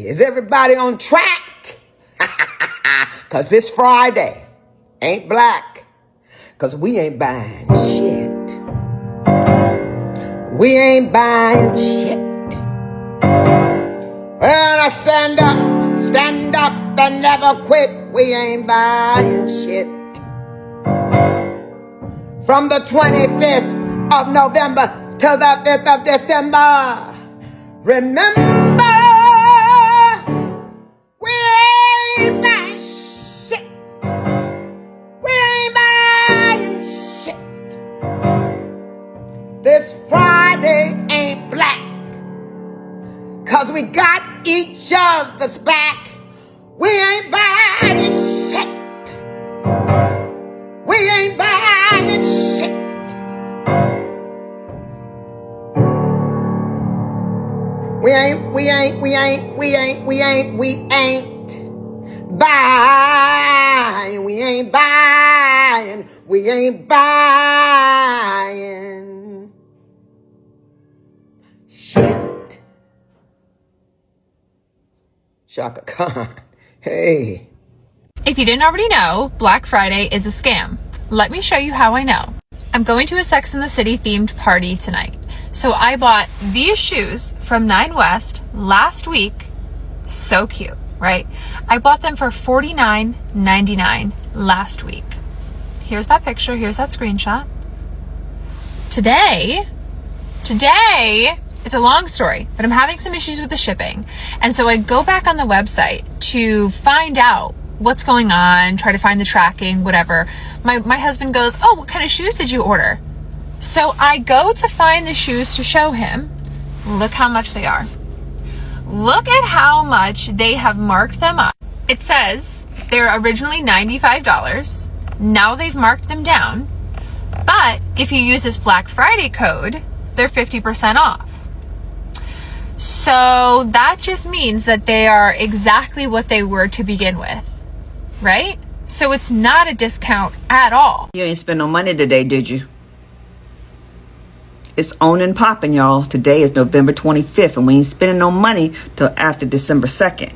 is everybody on track? Cause this Friday ain't black. Cause we ain't buying shit. We ain't buying shit. Well, I stand up and never quit. We ain't buying shit. From the 25th of November to the 5th of December. Remember, we ain't buying shit. We ain't buying shit. This Friday ain't black. Cause we got each other's back. We ain't buying shit. We ain't buying shit. We ain't buying. We ain't buying shit. Shaka Khan. Hey. If you didn't already know, Black Friday is a scam. Let me show you how I know. I'm going to a Sex and the City themed party tonight. So I bought these shoes from 9 West last week. So cute, right? I bought them for $49.99 last week. Here's that picture. Here's that screenshot. Today, it's a long story, but I'm having some issues with the shipping. And so I go back on the website to find out what's going on, try to find the tracking, whatever. My husband goes, oh, what kind of shoes did you order? So I go to find the shoes to show him. Look how much they are. Look at how much they have marked them up. It says they're originally $95. Now they've marked them down. But if you use this Black Friday code, they're 50% off. So that just means that they are exactly what they were to begin with, right? So it's not a discount at all. You ain't spend no money today, did you? It's on and popping, y'all. Today is November 25th, and we ain't spending no money till after December 2nd.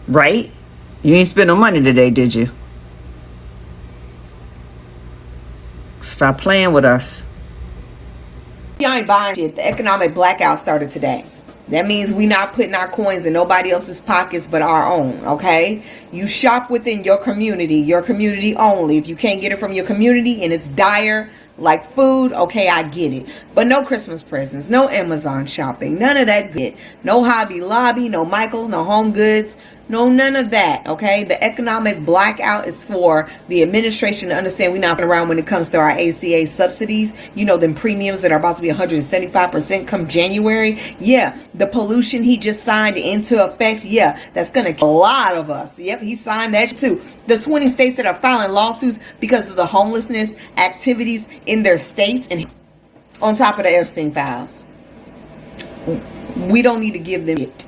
Right? You ain't spend no money today, did you? Stop playing with us. Y'all ain't buying shit. The economic blackout started today. That means we not putting our coins in nobody else's pockets but our own, okay? You shop within your community only. If you can't get it from your community and it's dire, like food, okay, I get it. But no Christmas presents, no Amazon shopping, none of that good. No Hobby Lobby, no Michaels, no Home Goods, no none of that, okay? The economic blackout is for the administration to understand we're not around when it comes to our ACA subsidies. You know, them premiums that are about to be 175% come January. Yeah, the pollution he just signed into effect. Yeah, that's going to kill a lot of us. Yep, he signed that too. The 20 states that are filing lawsuits because of the homelessness activities in their states, and on top of the Epstein files. We don't need to give them it.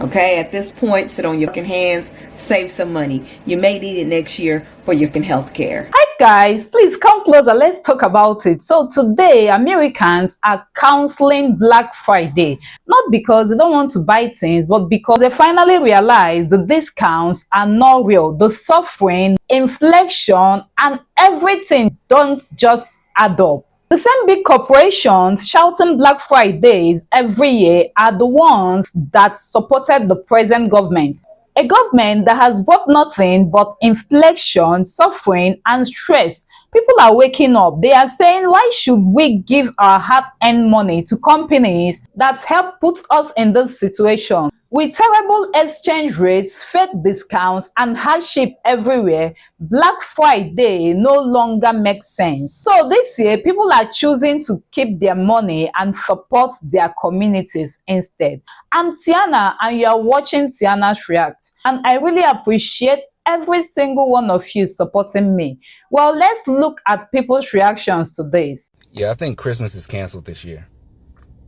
Okay, at this point, sit on your fucking hands, save some money. You may need it next year for your health care. Hi guys, please come closer. Let's talk about it. So today, Americans are canceling Black Friday. Not because they don't want to buy things, but because they finally realize the discounts are not real. The suffering, inflation, and everything don't just add up. The same big corporations shouting Black Fridays every year are the ones that supported the present government. A government that has brought nothing but inflation, suffering, and stress. People are waking up. They are saying, why should we give our hard-earned money to companies that help put us in this situation? With terrible exchange rates, fake discounts, and hardship everywhere, Black Friday no longer makes sense. So this year, people are choosing to keep their money and support their communities instead. I'm Tiana, and you are watching Tiana's React. And I really appreciate every single one of you supporting me. Well, let's look at people's reactions to this. Yeah, I think Christmas is canceled this year.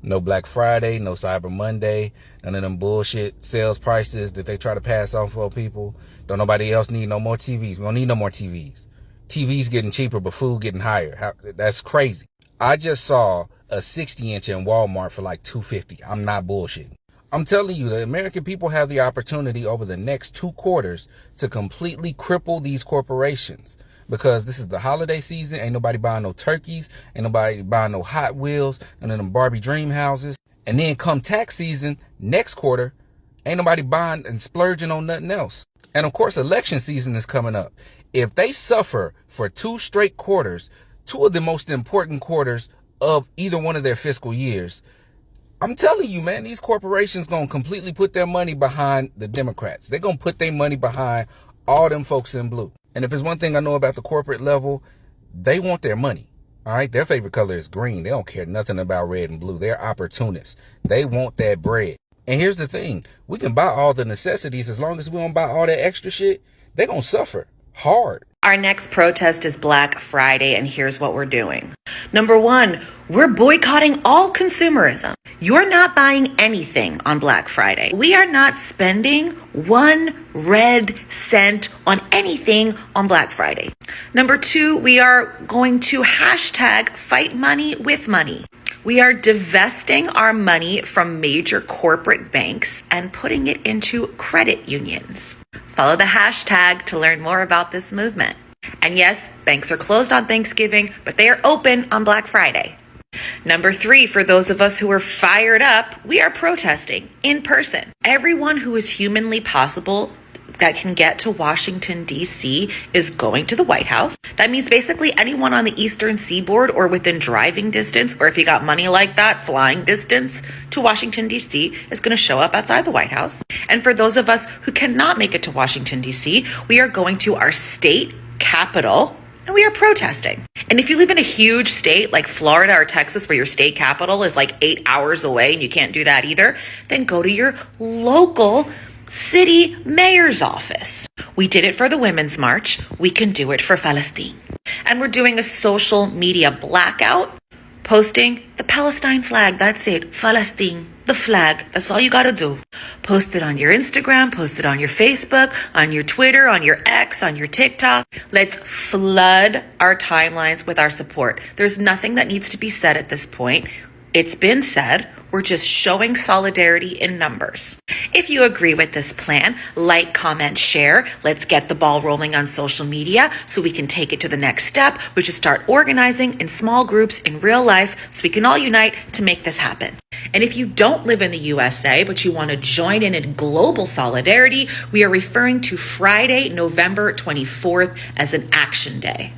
No Black Friday, no Cyber Monday, none of them bullshit sales prices that they try to pass on for people. Don't nobody else need no more TVs. We don't need no more TVs. TVs getting cheaper, but food getting higher. That's crazy. I just saw a 60-inch in Walmart for like $250. I'm not bullshitting. I'm telling you, the American people have the opportunity over the next 2 quarters to completely cripple these corporations, because this is the holiday season. Ain't nobody buying no turkeys, ain't nobody buying no Hot Wheels and then them Barbie dream houses. And then come tax season next quarter, ain't nobody buying and splurging on nothing else. And of course, election season is coming up. If they suffer for 2 straight quarters, 2 of the most important quarters of either one of their fiscal years, I'm telling you, man, these corporations gonna completely put their money behind the Democrats. They're gonna put their money behind all them folks in blue. And if there's one thing I know about the corporate level, they want their money. All right, their favorite color is green. They don't care nothing about red and blue. They're opportunists. They want that bread. And here's the thing. We can buy all the necessities. As long as we don't buy all that extra shit, they're gonna suffer hard. Our next protest is Black Friday, and here's what we're doing. Number 1, we're boycotting all consumerism. You're not buying anything on Black Friday. We are not spending 1 red cent on anything on Black Friday. Number 2, we are going to hashtag fight money with money. We are divesting our money from major corporate banks and putting it into credit unions. Follow the hashtag to learn more about this movement. And yes, banks are closed on Thanksgiving, but they are open on Black Friday. Number 3, for those of us who are fired up, we are protesting in person. Everyone who is humanly possible that can get to Washington, D.C. is going to the White House. That means basically anyone on the Eastern Seaboard or within driving distance, or if you got money like that, flying distance to Washington, D.C. is going to show up outside the White House. And for those of us who cannot make it to Washington, D.C., we are going to our state capital and we are protesting. And if you live in a huge state like Florida or Texas, where your state capital is like 8 hours away and you can't do that either, then go to your local city mayor's office. We did it for the Women's March. We can do it for Palestine. And we're doing a social media blackout, posting the Palestine flag. That's it. Palestine, the flag. That's all you got to do. Post it on your Instagram, post it on your Facebook, on your Twitter, on your X, on your TikTok. Let's flood our timelines with our support. There's nothing that needs to be said at this point. It's been said. We're just showing solidarity in numbers. If you agree with this plan, like, comment, share. Let's get the ball rolling on social media so we can take it to the next step, which is start organizing in small groups in real life so we can all unite to make this happen. And if you don't live in the USA, but you want to join in global solidarity, we are referring to Friday, November 24th as an action day.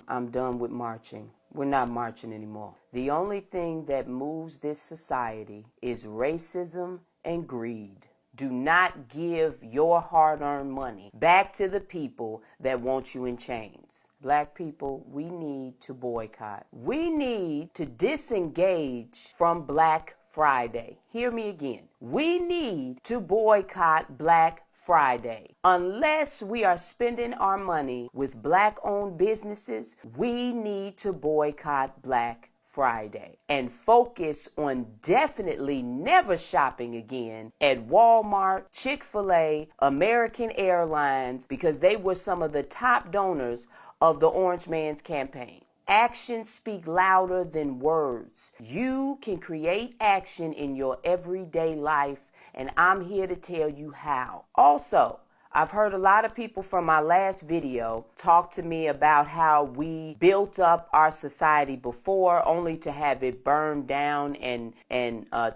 I'm done with marching. We're not marching anymore. The only thing that moves this society is racism and greed. Do not give your hard-earned money back to the people that want you in chains. Black people, we need to boycott. We need to disengage from Black Friday. Hear me again. We need to boycott Black Friday. Unless we are spending our money with Black-owned businesses, we need to boycott Black Friday and focus on definitely never shopping again at Walmart, Chick-fil-A, American Airlines, because they were some of the top donors of the Orange Man's campaign. Actions speak louder than words. You can create action in your everyday life, and I'm here to tell you how. Also, I've heard a lot of people from my last video talk to me about how we built up our society before only to have it burned down and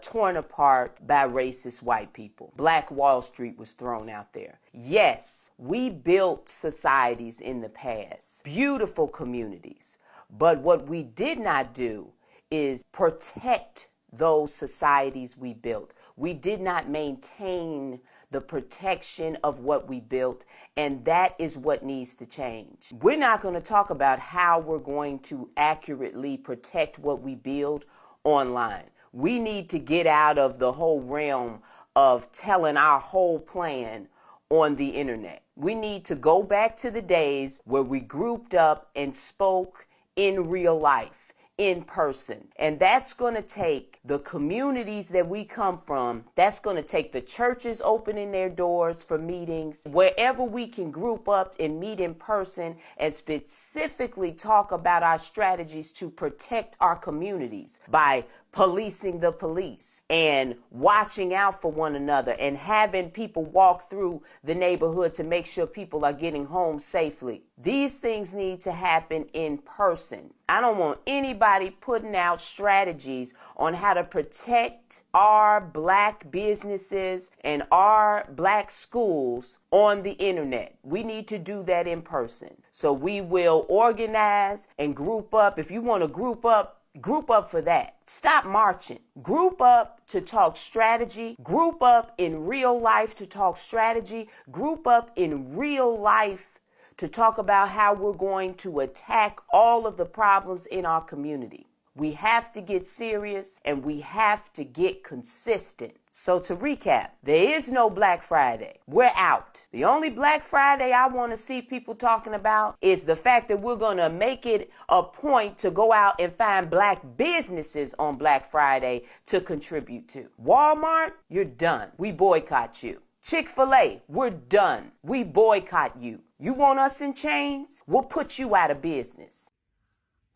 torn apart by racist white people. Black Wall Street was thrown out there. Yes, we built societies in the past, beautiful communities. But what we did not do is protect those societies we built. We did not maintain the protection of what we built, and that is what needs to change. We're not going to talk about how we're going to accurately protect what we build online. We need to get out of the whole realm of telling our whole plan on the internet. We need to go back to the days where we grouped up and spoke in real life, in person. And that's going to take the communities that we come from. That's going to take the churches opening their doors for meetings. Wherever we can group up and meet in person and specifically talk about our strategies to protect our communities by policing the police and watching out for one another and having people walk through the neighborhood to make sure people are getting home safely. These things need to happen in person. I don't want anybody putting out strategies on how to protect our black businesses and our black schools on the internet. We need to do that in person. So we will organize and group up. If you want to group up for that. Stop marching. Group up to talk strategy. Group up in real life to talk strategy. Group up in real life to talk about how we're going to attack all of the problems in our community. We have to get serious and we have to get consistent. So to recap, there is no Black Friday. We're out. The only Black Friday I want to see people talking about is the fact that we're going to make it a point to go out and find black businesses on Black Friday to contribute to. Walmart, you're done. We boycott you. Chick-fil-A, we're done. We boycott you. You want us in chains? We'll put you out of business.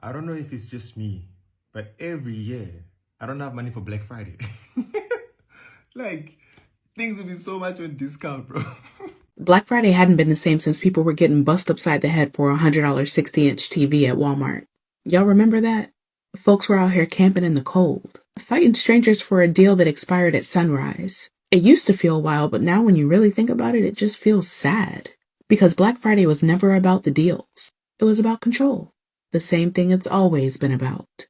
I don't know if it's just me, but every year, I don't have money for Black Friday. Like, things will be so much on discount, bro. Black Friday hadn't been the same since people were getting bust upside the head for a $100 60-inch TV at Walmart. Y'all remember that? Folks were out here camping in the cold, fighting strangers for a deal that expired at sunrise. It used to feel wild, but now when you really think about it, it just feels sad. Because Black Friday was never about the deals. It was about control. The same thing it's always been about.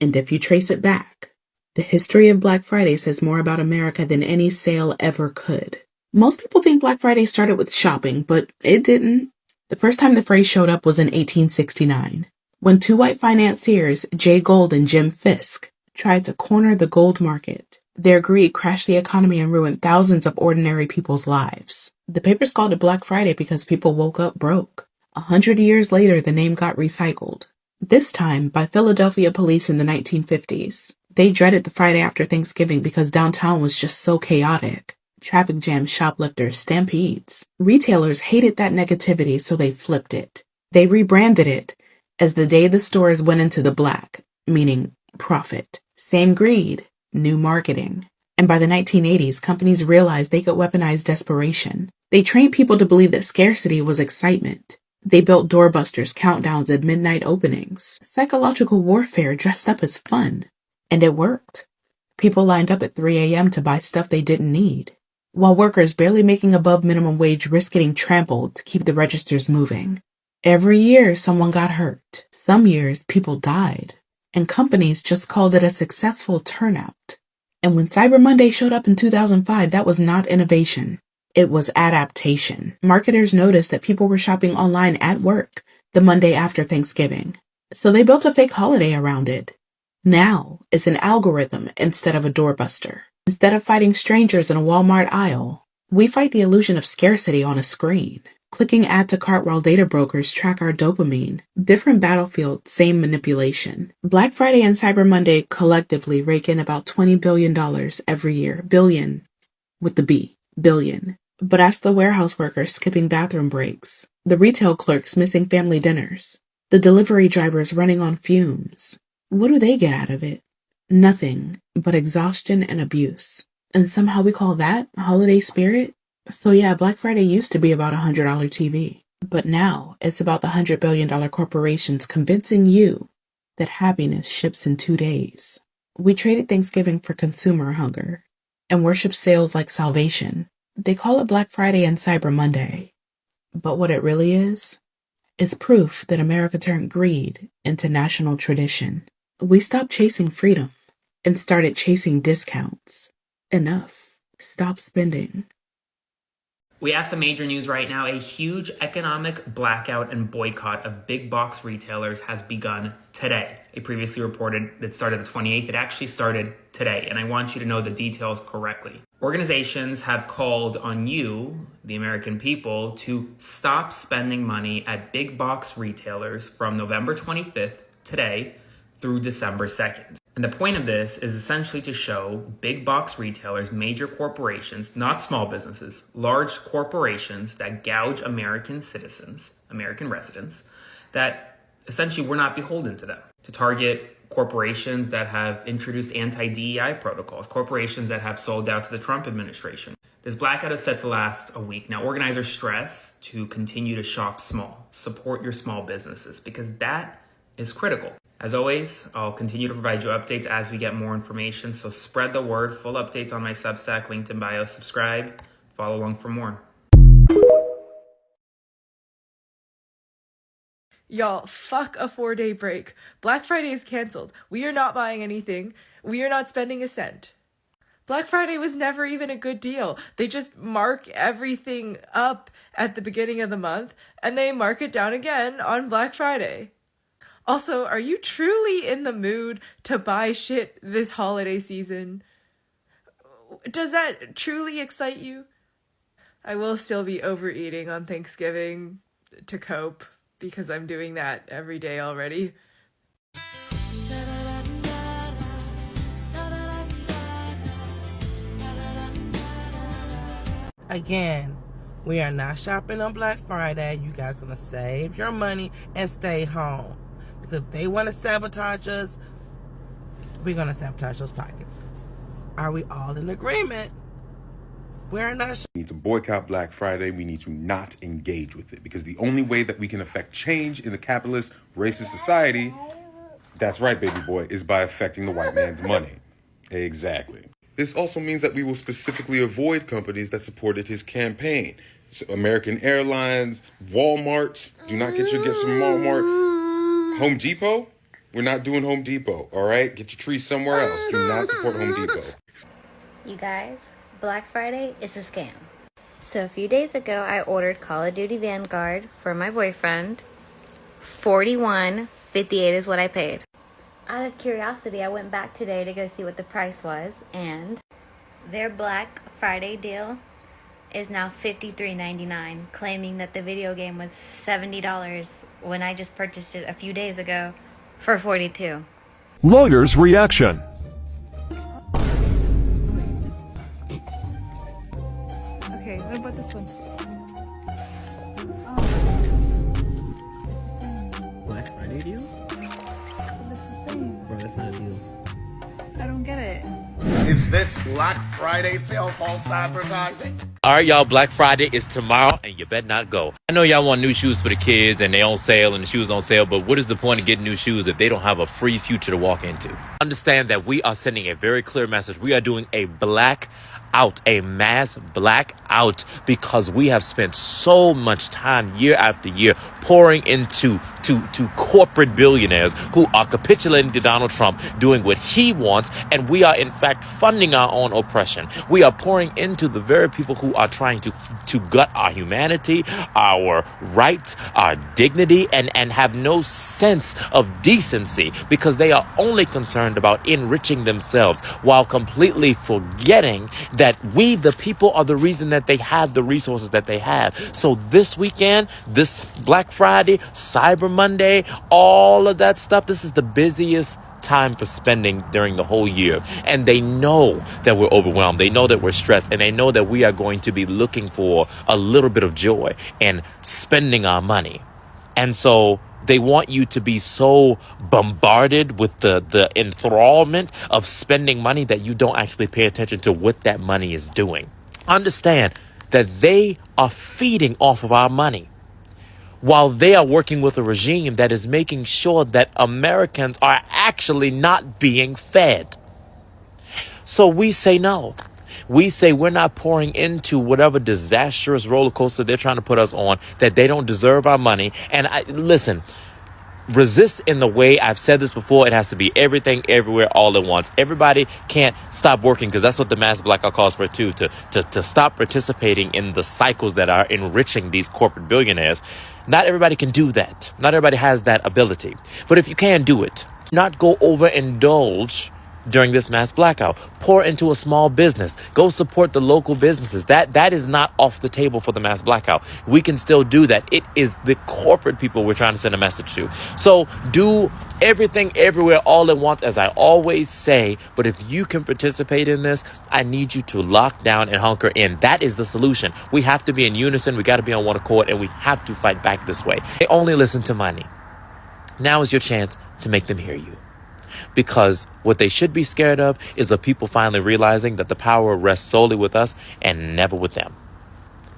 And if you trace it back, the history of Black Friday says more about America than any sale ever could. Most people think Black Friday started with shopping, but it didn't. The first time the phrase showed up was in 1869, when two white financiers, Jay Gould and Jim Fisk, tried to corner the gold market. Their greed crashed the economy and ruined thousands of ordinary people's lives. The papers called it Black Friday because people woke up broke. 100 years later, the name got recycled. This time by Philadelphia police in the 1950s. They dreaded the Friday after Thanksgiving because downtown was just so chaotic. Traffic jams, shoplifters, stampedes. Retailers hated that negativity, so they flipped it. They rebranded it as the day the stores went into the black, meaning profit. Same greed, new marketing. And by the 1980s, companies realized they could weaponize desperation. They trained people to believe that scarcity was excitement. They built doorbusters, countdowns, and midnight openings. Psychological warfare dressed up as fun. And it worked. People lined up at 3 a.m. to buy stuff they didn't need, while workers barely making above minimum wage risked getting trampled to keep the registers moving. Every year, someone got hurt. Some years, people died. And companies just called it a successful turnout. And when Cyber Monday showed up in 2005, that was not innovation. It was adaptation. Marketers noticed that people were shopping online at work the Monday after Thanksgiving. So they built a fake holiday around it. Now, it's an algorithm instead of a doorbuster. Instead of fighting strangers in a Walmart aisle, we fight the illusion of scarcity on a screen. Clicking add to cart while data brokers track our dopamine. Different battlefield, same manipulation. Black Friday and Cyber Monday collectively rake in about $20 billion every year. Billion, with the B. Billion. But ask the warehouse workers skipping bathroom breaks. The retail clerks missing family dinners. The delivery drivers running on fumes. What do they get out of it? Nothing but exhaustion and abuse. And somehow we call that holiday spirit? So yeah, Black Friday used to be about a $100 TV. But now it's about the $100 billion corporations convincing you that happiness ships in 2 days. We traded Thanksgiving for consumer hunger and worship sales like salvation. They call it Black Friday and Cyber Monday. But what it really is proof that America turned greed into national tradition. We stopped chasing freedom and started chasing discounts. Enough. Stop spending. We have some major news right now. A huge economic blackout and boycott of big box retailers has begun today. It previously reported that started the 28th. It actually started today, and I want you to know the details correctly. Organizations have called on you, the American people, to stop spending money at big box retailers from November 25th, today, through December 2nd. And the point of this is essentially to show big box retailers, major corporations, not small businesses, large corporations that gouge American citizens, American residents, that essentially we're not beholden to them. To target corporations that have introduced anti-DEI protocols, corporations that have sold out to the Trump administration. This blackout is set to last a week. Now, organizers stress to continue to shop small, support your small businesses, because that is critical. As always, I'll continue to provide you updates as we get more information, so spread the word. Full updates on my Substack, linked in bio. Subscribe, follow along for more. Y'all, fuck a 4-day break. Black Friday is canceled. We are not buying anything. We are not spending a cent. Black Friday was never even a good deal. They just mark everything up at the beginning of the month, and they mark it down again on Black Friday. Also, are you truly in the mood to buy shit this holiday season? Does that truly excite you? I will still be overeating on Thanksgiving to cope, because I'm doing that every day already. Again, we are not shopping on Black Friday. You guys gonna save your money and stay home. Because if they want to sabotage us, we're gonna sabotage those pockets. Are we all in agreement? We're not. We need to boycott Black Friday. We need to not engage with it, because the only way that we can affect change in the capitalist, racist society, that's right, baby boy, is by affecting the white man's money. Exactly. This also means that we will specifically avoid companies that supported his campaign. So American Airlines, Walmart. Do not get your gifts from Walmart. Home Depot? We're not doing Home Depot, all right? Get your tree somewhere else. Do not support Home Depot. You guys, Black Friday is a scam. So a few days ago, I ordered Call of Duty Vanguard for my boyfriend. $41.58 is what I paid. Out of curiosity, I went back today to go see what the price was, and their Black Friday deal is now $53.99, claiming that the video game was $70 when I just purchased it a few days ago for $42. Lawyer's reaction. Okay, what about this one? Black Friday deal? Bro, that's not a deal. I don't get it. Is this Black Friday sale false advertising? All right, y'all, Black Friday is tomorrow, and you better not go. I know y'all want new shoes for the kids, and they on sale, and the shoes on sale, but what is the point of getting new shoes if they don't have a free future to walk into? Understand that we are sending a very clear message. We are doing a a mass blackout, because we have spent so much time year after year pouring into to corporate billionaires who are capitulating to Donald Trump, doing what he wants, and we are in fact funding our own oppression. We are pouring into the very people who are trying to gut our humanity, our rights, our dignity, and have no sense of decency, because they are only concerned about enriching themselves while completely forgetting that we, the people, are the reason that they have the resources that they have. So this weekend, this Black Friday, Cyber Monday, all of that stuff, this is the busiest time for spending during the whole year. And they know that we're overwhelmed. They know that we're stressed. And they know that we are going to be looking for a little bit of joy and spending our money. And so they want you to be so bombarded with the enthrallment of spending money that you don't actually pay attention to what that money is doing. Understand that they are feeding off of our money, while they are working with a regime that is making sure that Americans are actually not being fed. So we say no. We say we're not pouring into whatever disastrous roller coaster they're trying to put us on, that they don't deserve our money. And listen, resist in the way, I've said this before, it has to be everything, everywhere, all at once. Everybody can't stop working, because that's what the mass blackout calls for too, to stop participating in the cycles that are enriching these corporate billionaires. Not everybody can do that. Not everybody has that ability. But if you can do it, not go overindulge during this mass blackout. Pour into a small business. Go support the local businesses. That is not off the table for the mass blackout. We can still do that. It is the corporate people we're trying to send a message to. So do everything, everywhere, all at once, as I always say. But if you can participate in this, I need you to lock down and hunker in. That is the solution. We have to be in unison. We got to be on one accord, and we have to fight back this way. They only listen to money. Now is your chance to make them hear you. because what they should be scared of is the people finally realizing that the power rests solely with us and never with them.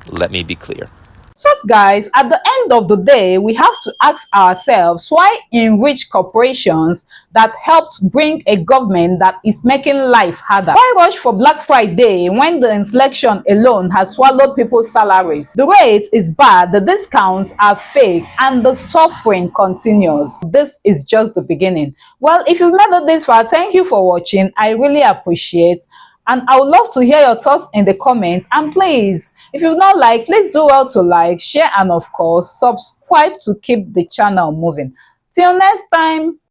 Let me be clear. So guys, at the end of the day, we have to ask ourselves why enrich corporations that helped bring a government that is making life harder? Why rush for Black Friday when the inflation alone has swallowed people's salaries? The rate is bad, the discounts are fake, and the suffering continues. This is just the beginning. Well, if you've made it this far, thank you for watching. I really appreciate. And I would love to hear your thoughts in the comments. And please, if you've not liked, please do well to like, share, and of course, subscribe to keep the channel moving. Till next time.